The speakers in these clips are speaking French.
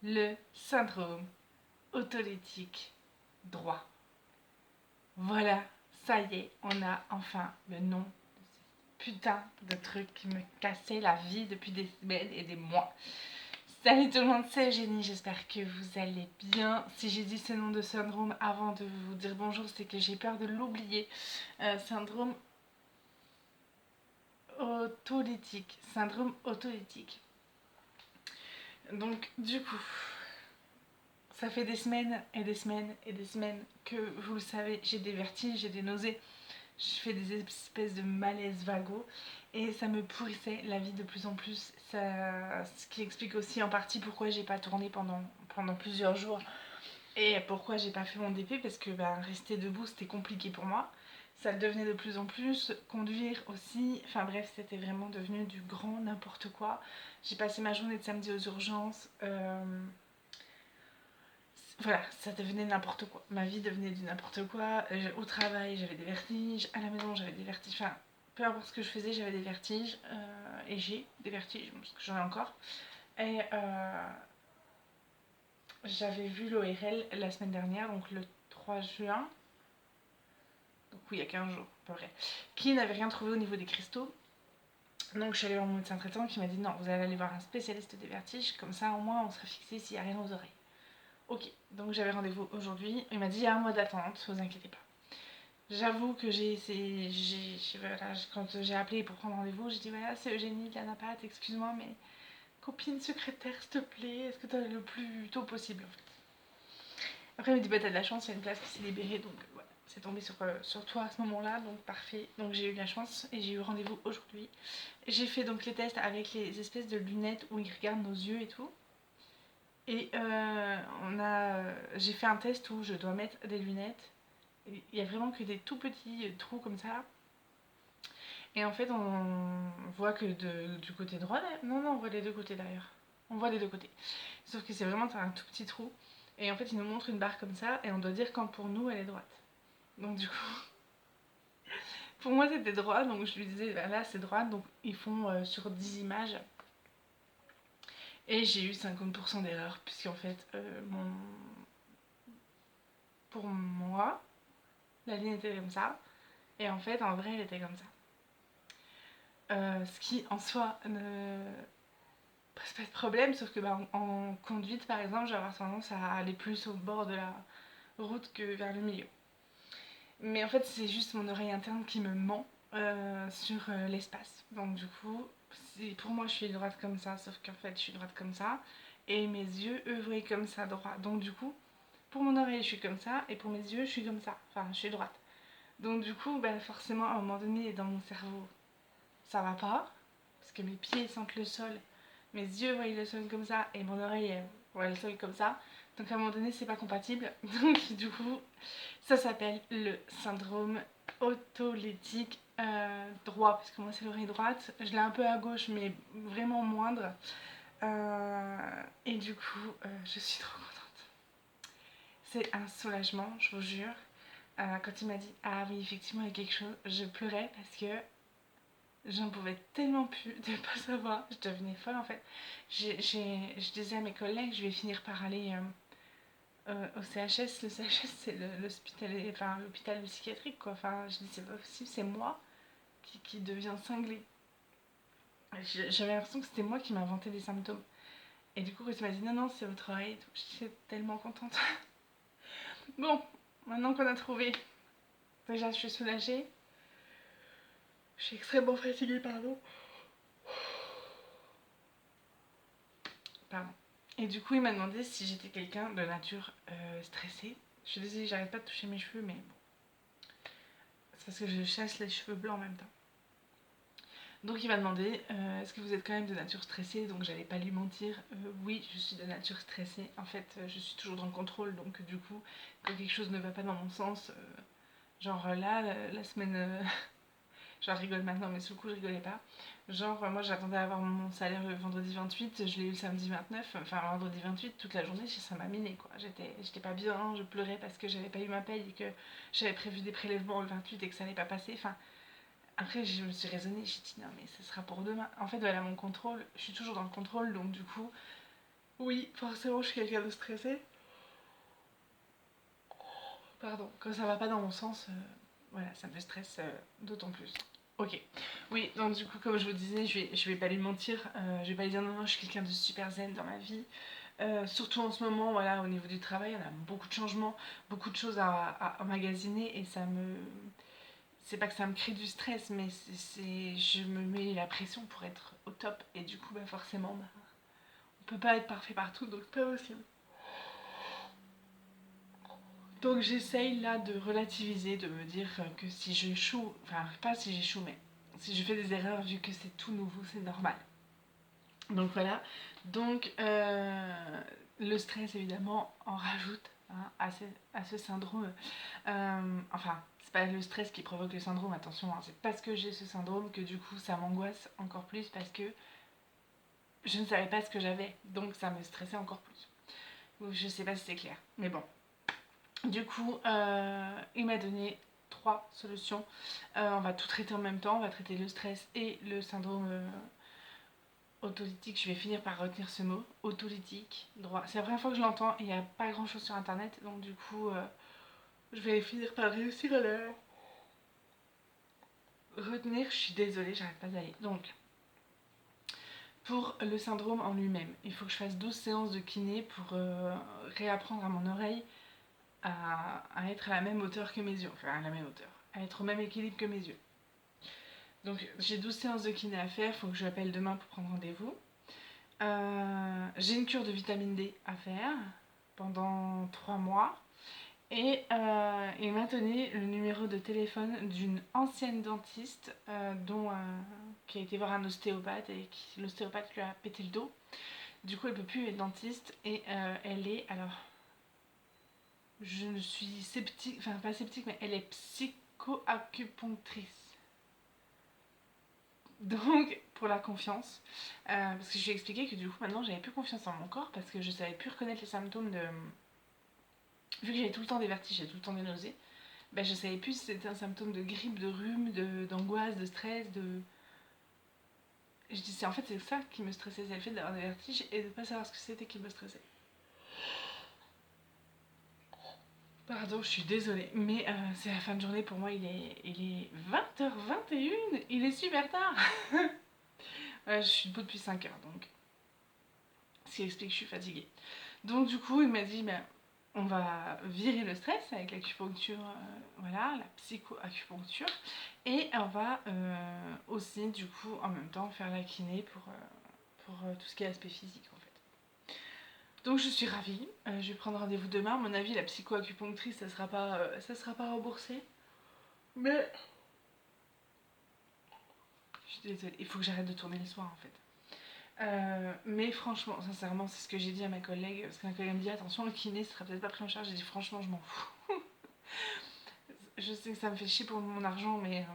le syndrome autolytique droit. Voilà, ça y est, on a enfin le nom de ce putain de truc qui me cassait la vie depuis des semaines et des mois. Salut tout le monde, c'est Eugénie, j'espère que vous allez bien. Si j'ai dit ce nom de syndrome avant de vous dire bonjour, c'est que j'ai peur de l'oublier. Syndrome autolytique. Syndrome autolytique. Donc du coup, ça fait des semaines et des semaines et des semaines que, vous le savez, j'ai des vertiges, j'ai des nausées. Je fais des espèces de malaise vagos et ça me pourrissait la vie de plus en plus. Ce qui explique aussi en partie pourquoi j'ai pas tourné pendant plusieurs jours et pourquoi j'ai pas fait mon DP, parce que rester debout c'était compliqué pour moi. Ça le devenait de plus en plus, conduire aussi, enfin bref, c'était vraiment devenu du grand n'importe quoi. J'ai passé ma journée de samedi aux urgences. Voilà, ça devenait n'importe quoi. Ma vie devenait du n'importe quoi. Au travail, j'avais des vertiges. À la maison, j'avais des vertiges. Enfin, peu importe ce que je faisais, j'avais des vertiges. Et j'ai des vertiges, parce que j'en ai encore. Et j'avais vu l'ORL la semaine dernière, donc le 3 juin. Donc oui, il y a 15 jours, à peu près. Qui n'avait rien trouvé au niveau des cristaux. Donc je suis allée voir mon médecin traitant qui m'a dit non, vous allez aller voir un spécialiste des vertiges. Comme ça, au moins, on sera fixé s'il n'y a rien aux oreilles. Ok, donc j'avais rendez-vous aujourd'hui. Il m'a dit il y a un mois d'attente, vous inquiétez pas. J'avoue que j'ai essayé, voilà, quand j'ai appelé pour prendre rendez-vous, j'ai dit voilà, c'est Eugénie de la NAPAT, excuse-moi, mais copine secrétaire, s'il te plaît, est-ce que t'as le plus tôt possible en fait. Après, il me dit bah t'as de la chance, il y a une place qui s'est libérée, donc voilà, c'est tombé sur toi à ce moment-là, donc parfait. Donc j'ai eu de la chance et j'ai eu rendez-vous aujourd'hui. J'ai fait donc les tests avec les espèces de lunettes où ils regardent nos yeux et tout. Et j'ai fait un test où je dois mettre des lunettes. Il y a vraiment que des tout petits trous comme ça. Et en fait, on voit que du côté droit, non, on voit les deux côtés d'ailleurs. On voit les deux côtés. Sauf que c'est vraiment un tout petit trou. Et en fait, ils nous montrent une barre comme ça et on doit dire quand pour nous elle est droite. Donc du coup, pour moi c'était droit, donc je lui disais bah, là c'est droit, donc ils font sur 10 images. Et j'ai eu 50% d'erreur, puisqu'en fait, pour moi, la ligne était comme ça. Et en fait, en vrai, elle était comme ça. Ce qui, en soi, ne pose pas de problème, sauf que en conduite, par exemple, j'ai avoir tendance à aller plus au bord de la route que vers le milieu. Mais en fait, c'est juste mon oreille interne qui me ment sur l'espace. Donc du coup, pour moi, je suis droite comme ça, sauf qu'en fait, je suis droite comme ça. Et mes yeux, eux, voient comme ça, droit. Donc du coup, pour mon oreille, je suis comme ça, et pour mes yeux, je suis comme ça. Enfin, je suis droite. Donc du coup, forcément, à un moment donné, dans mon cerveau, ça va pas, parce que mes pieds sentent le sol, mes yeux voient le sol comme ça, et mon oreille voit le sol comme ça. Donc à un moment donné, c'est pas compatible. Donc du coup, ça s'appelle le syndrome autolytique droit, parce que moi c'est l'oreille droite. Je l'ai un peu à gauche, mais vraiment moindre. Et du coup, je suis trop contente. C'est un soulagement, je vous jure. Quand il m'a dit ah oui, effectivement, il y a quelque chose, je pleurais parce que j'en pouvais tellement plus de pas savoir. Je devenais folle en fait. Je disais à mes collègues, je vais finir par aller au CHS. Le CHS, c'est l'hôpital psychiatrique quoi. Enfin, je dis c'est pas possible, c'est moi qui deviens cinglée. J'avais l'impression que c'était moi qui m'inventais des symptômes. Et du coup, quand il m'a dit non, non, c'est votre oreille et tout, j'étais tellement contente. Bon, maintenant qu'on a trouvé, déjà je suis soulagée. Je suis extrêmement fatiguée, pardon. Pardon. Et du coup, il m'a demandé si j'étais quelqu'un de nature stressée. Je suis désolée, j'arrête pas de toucher mes cheveux, mais bon. C'est parce que je chasse les cheveux blancs en même temps. Donc il m'a demandé est-ce que vous êtes quand même de nature stressée. Donc j'allais pas lui mentir. Oui, je suis de nature stressée. En fait, je suis toujours dans le contrôle. Donc du coup, quand quelque chose ne va pas dans mon sens, genre là, la semaine je rigole maintenant, mais sur le coup, je rigolais pas. Genre, moi, j'attendais à avoir mon salaire le vendredi 28, je l'ai eu le samedi 29, enfin, vendredi 28, toute la journée, ça m'a miné, quoi. J'étais pas bien, je pleurais parce que j'avais pas eu ma paye et que j'avais prévu des prélèvements le 28 et que ça allait pas passer. Enfin, après, je me suis raisonnée, j'ai dit non, mais ce sera pour demain. En fait, voilà, mon contrôle, je suis toujours dans le contrôle, donc du coup, Oui, forcément, je suis quelqu'un de stressé. Pardon, quand ça va pas dans mon sens, voilà, ça me stresse d'autant plus. Ok, oui, donc du coup, comme je vous disais, je vais pas lui mentir, je vais pas lui dire non, non, je suis quelqu'un de super zen dans ma vie. Surtout en ce moment, voilà, au niveau du travail, on a beaucoup de changements, beaucoup de choses à emmagasiner et ça me. C'est pas que ça me crée du stress, mais je me mets la pression pour être au top et du coup, bah, forcément, bah, on peut pas être parfait partout, donc c'est pas possible. Donc j'essaye là de relativiser, de me dire que si j'échoue, enfin pas si j'échoue, mais si je fais des erreurs, vu que c'est tout nouveau, c'est normal. Donc voilà, donc le stress évidemment en rajoute hein, à ce syndrome. Enfin, c'est pas le stress qui provoque le syndrome, attention, hein, c'est parce que j'ai ce syndrome que du coup ça m'angoisse encore plus parce que je ne savais pas ce que j'avais, donc ça me stressait encore plus. Donc, je sais pas si c'est clair, mais bon. Du coup, il m'a donné 3 solutions. On va tout traiter en même temps. On va traiter le stress et le syndrome autolytique. Je vais finir par retenir ce mot. Autolytique, droit. C'est la première fois que je l'entends et il n'y a pas grand chose sur internet. Donc, du coup, je vais finir par réussir à le retenir. Je suis désolée, j'arrête pas d'aller. Donc, pour le syndrome en lui-même, il faut que je fasse 12 séances de kiné pour réapprendre à mon oreille à être à la même hauteur que mes yeux, enfin à la même hauteur, à être au même équilibre que mes yeux. Donc j'ai 12 séances de kiné à faire, il faut que je l'appelle demain pour prendre rendez-vous. J'ai une cure de vitamine D à faire pendant 3 mois. Et il m'a donné le numéro de téléphone d'une ancienne dentiste qui a été voir un ostéopathe et l'ostéopathe lui a pété le dos. Du coup, elle peut plus être dentiste et elle est alors je suis sceptique, enfin pas sceptique, mais elle est psycho-acupunctrice. Donc, pour la confiance, parce que je lui ai expliqué que du coup maintenant j'avais plus confiance en mon corps parce que je savais plus reconnaître les symptômes de. Vu que j'avais tout le temps des vertiges, j'avais tout le temps des nausées, ben je savais plus si c'était un symptôme de grippe, de rhume, d'angoisse, de stress, de. Je dis, en fait c'est ça qui me stressait, c'est le fait d'avoir des vertiges et de pas savoir ce que c'était qui me stressait. Pardon, je suis désolée, mais c'est la fin de journée pour moi, il est 20h21, il est super tard. Je suis debout depuis 5 heures, donc ce qui explique que je suis fatiguée. Donc du coup, il m'a dit, ben, on va virer le stress avec l'acupuncture, voilà, la psycho-acupuncture, et on va aussi, du coup, en même temps, faire la kiné pour tout ce qui est aspect physique, en fait. Donc je suis ravie, je vais prendre rendez-vous demain. À mon avis, la psycho-acupunctrice, ça sera pas remboursé. Mais je suis désolée, il faut que j'arrête de tourner le soir en fait. Mais franchement, sincèrement, c'est ce que j'ai dit à ma collègue. Parce qu'un collègue me dit attention, le kiné sera peut-être pas pris en charge. J'ai dit franchement, je m'en fous. Je sais que ça me fait chier pour mon argent, mais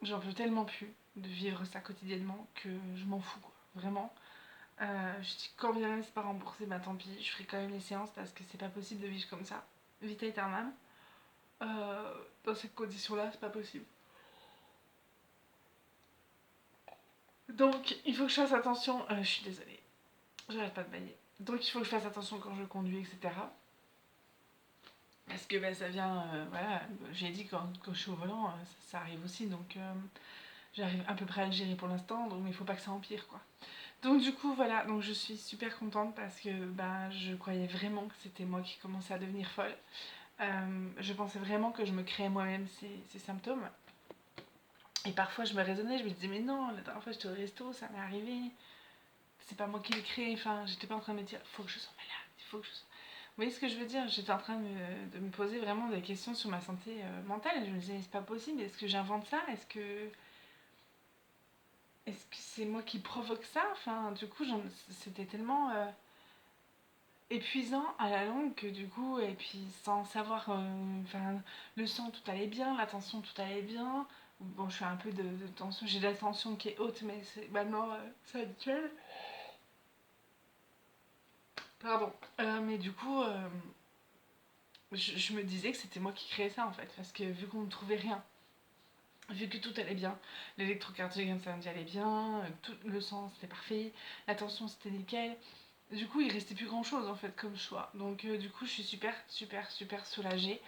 j'en peux tellement plus de vivre ça quotidiennement que je m'en fous quoi. Vraiment. Je dis quand bien même c'est pas remboursé, bah tant pis, je ferai quand même les séances parce que c'est pas possible de vivre comme ça. Vita aeternam. Dans cette condition-là, c'est pas possible. Donc, il faut que je fasse attention. Je suis désolée, j'arrête pas de bailler. Donc, il faut que je fasse attention quand je conduis, etc. Parce que bah, ça vient. Voilà, j'ai dit quand je suis au volant, ça arrive aussi. Donc, j'arrive à peu près à le gérer pour l'instant. Donc, il faut pas que ça empire, quoi. Donc, du coup, voilà. Donc, je suis super contente parce que bah, je croyais vraiment que c'était moi qui commençais à devenir folle. Je pensais vraiment que je me créais moi-même ces symptômes. Et parfois, je me raisonnais, je me disais, mais non, la dernière fois, j'étais au resto, ça m'est arrivé. C'est pas moi qui l'ai créé. Enfin, j'étais pas en train de me dire, il faut que je sois malade, il faut que je sois. Vous voyez ce que je veux dire? J'étais en train de me poser vraiment des questions sur ma santé mentale. Et je me disais, mais c'est pas possible, est-ce que j'invente ça? Est-ce que c'est moi qui provoque ça? Enfin, du coup, c'était tellement épuisant à la longue que du coup, et puis sans savoir, enfin, le sang tout allait bien, la tension tout allait bien. Bon, je fais un peu de tension, j'ai de la tension qui est haute, mais maintenant c'est habituel. Pardon. Mais du coup, je me disais que c'était moi qui créais ça en fait, parce que vu qu'on ne trouvait rien, vu que tout allait bien, l'électrocardiogramme ça allait bien, tout le sang c'était parfait, la tension c'était nickel, Du coup, il restait plus grand chose en fait comme choix. Donc, du coup, je suis super soulagée.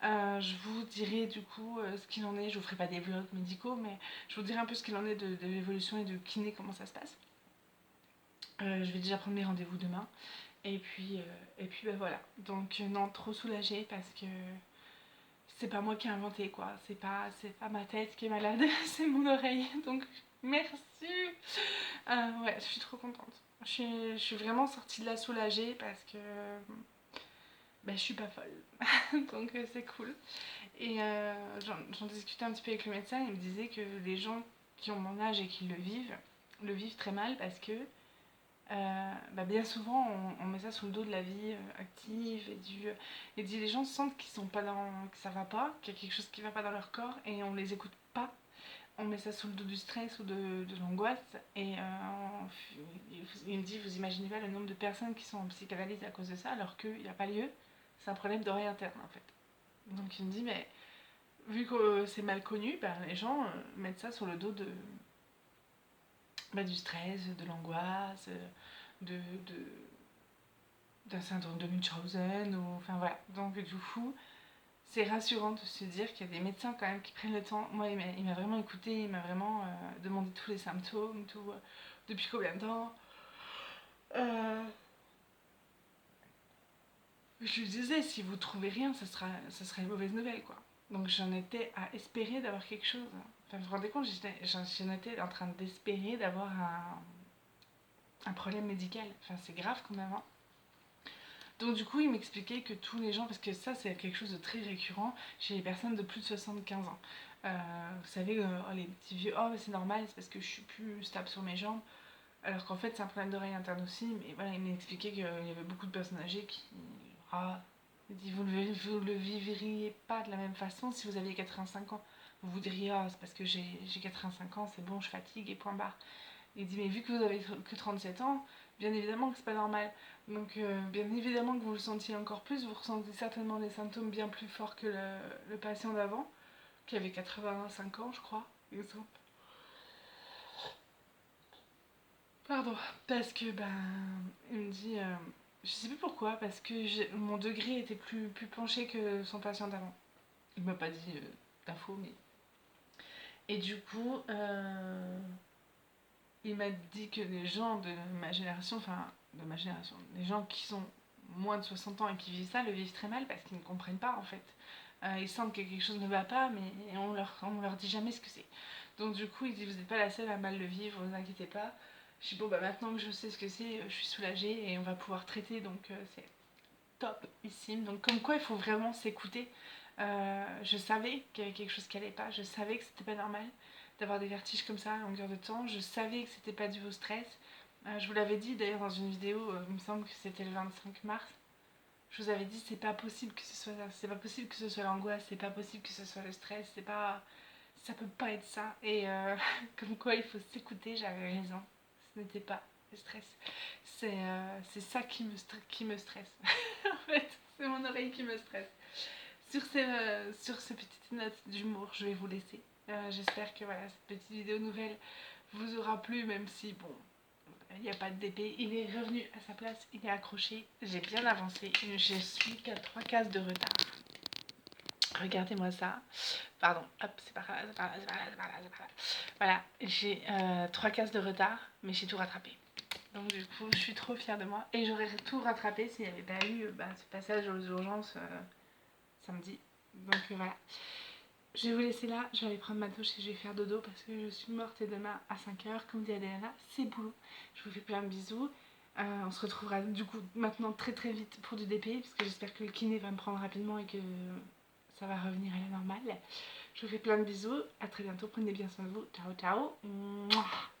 Je vous dirai du coup ce qu'il en est. Je vous ferai pas des vlogs médicaux, mais je vous dirai un peu ce qu'il en est de l'évolution et de kiné, comment ça se passe. Je vais déjà prendre mes rendez-vous demain. Et puis bah voilà. Donc, non, trop soulagée parce que c'est pas moi qui ai inventé quoi. C'est pas ma tête qui est malade, c'est mon oreille. Donc, merci. Ouais, je suis trop contente. Je suis vraiment sortie de là soulagée parce que je suis pas folle. Donc c'est cool. Et j'en discutais un petit peu avec le médecin. Il me disait que les gens qui ont mon âge et qui le vivent très mal parce que bien souvent on met ça sous le dos de la vie active et les gens sentent qu'ils sont pas que ça va pas, qu'il y a quelque chose qui va pas dans leur corps et on les écoute pas. On met ça sous le dos du stress ou de l'angoisse et il me dit vous imaginez pas le nombre de personnes qui sont en psychanalyse à cause de ça alors qu'il n'y a pas lieu, c'est un problème d'oreille interne en fait. Donc il me dit mais vu que c'est mal connu, les gens mettent ça sur le dos du stress, de l'angoisse, de, de- d'un syndrome de Munchausen ou enfin voilà. Donc du coup c'est rassurant de se dire qu'il y a des médecins quand même qui prennent le temps. Moi, il m'a vraiment écouté, il m'a vraiment demandé tous les symptômes, tout, depuis combien de temps. Euh, je lui disais, si vous trouvez rien, ça sera une mauvaise nouvelle, quoi. Donc j'en étais à espérer d'avoir quelque chose. Enfin, vous vous rendez compte, j'en étais en train d'espérer d'avoir un problème médical. Enfin, c'est grave quand même, hein. Donc du coup, il m'expliquait que tous les gens, parce que ça c'est quelque chose de très récurrent chez les personnes de plus de 75 ans. Vous savez, les petits vieux, oh mais c'est normal, c'est parce que je suis plus stable sur mes jambes. Alors qu'en fait c'est un problème d'oreille interne aussi, mais voilà, il m'expliquait qu'il y avait beaucoup de personnes âgées qui... Ah, il dit, vous le vivriez pas de la même façon si vous aviez 85 ans. Vous vous diriez, ah c'est parce que j'ai 85 ans, c'est bon, je fatigue et point barre. Il dit mais vu que vous avez que 37 ans, bien évidemment que c'est pas normal. Donc bien évidemment que vous le sentiez encore plus, vous ressentez certainement des symptômes bien plus forts que le patient d'avant, qui avait 85 ans je crois, exemple. Pardon. Parce que il me dit, je sais plus pourquoi, parce que mon degré était plus penché que son patient d'avant. Il m'a pas dit d'infos, mais... Et du coup, il m'a dit que les gens de ma génération, les gens qui sont moins de 60 ans et qui vivent ça, le vivent très mal parce qu'ils ne comprennent pas en fait. Ils sentent que quelque chose ne va pas, mais on leur dit jamais ce que c'est. Donc du coup, il dit vous n'êtes pas la seule à mal le vivre, vous inquiétez pas. Je dis bon maintenant que je sais ce que c'est, je suis soulagée et on va pouvoir traiter, donc c'est topissime. Donc comme quoi il faut vraiment s'écouter. Je savais qu'il y avait quelque chose qui allait pas, je savais que c'était pas normal d'avoir des vertiges comme ça à longueur de temps, je savais que c'était pas dû au stress. Je vous l'avais dit d'ailleurs dans une vidéo, il me semble que c'était le 25 mars. Je vous avais dit c'est pas possible que ce soit ça, c'est pas possible que ce soit l'angoisse, c'est pas possible que ce soit le stress, c'est pas, ça peut pas être ça. Et comme quoi il faut s'écouter, j'avais raison. Ce n'était pas le stress. C'est ça qui me stresse. En fait, c'est mon oreille qui me stresse. Sur ces petites notes d'humour, je vais vous laisser. J'espère que voilà, cette petite vidéo nouvelle vous aura plu, même si bon, il n'y a pas de DP. Il est revenu à sa place, il est accroché. J'ai bien avancé. Je suis qu'à 3 cases de retard. Regardez-moi ça. Pardon, hop, c'est par là, c'est par là, c'est par là, c'est par là, c'est par là. Voilà, j'ai 3 cases de retard, mais j'ai tout rattrapé. Donc du coup, je suis trop fière de moi. Et j'aurais tout rattrapé s'il n'y avait pas eu ce passage aux urgences samedi. Donc voilà. Je vais vous laisser là, je vais aller prendre ma douche et je vais faire dodo parce que je suis morte et demain à 5h, comme dit Adriana, c'est boulot. Je vous fais plein de bisous. On se retrouvera du coup maintenant très très vite pour du DP parce que j'espère que le kiné va me prendre rapidement et que ça va revenir à la normale. Je vous fais plein de bisous, à très bientôt, prenez bien soin de vous. Ciao ciao. Mouah.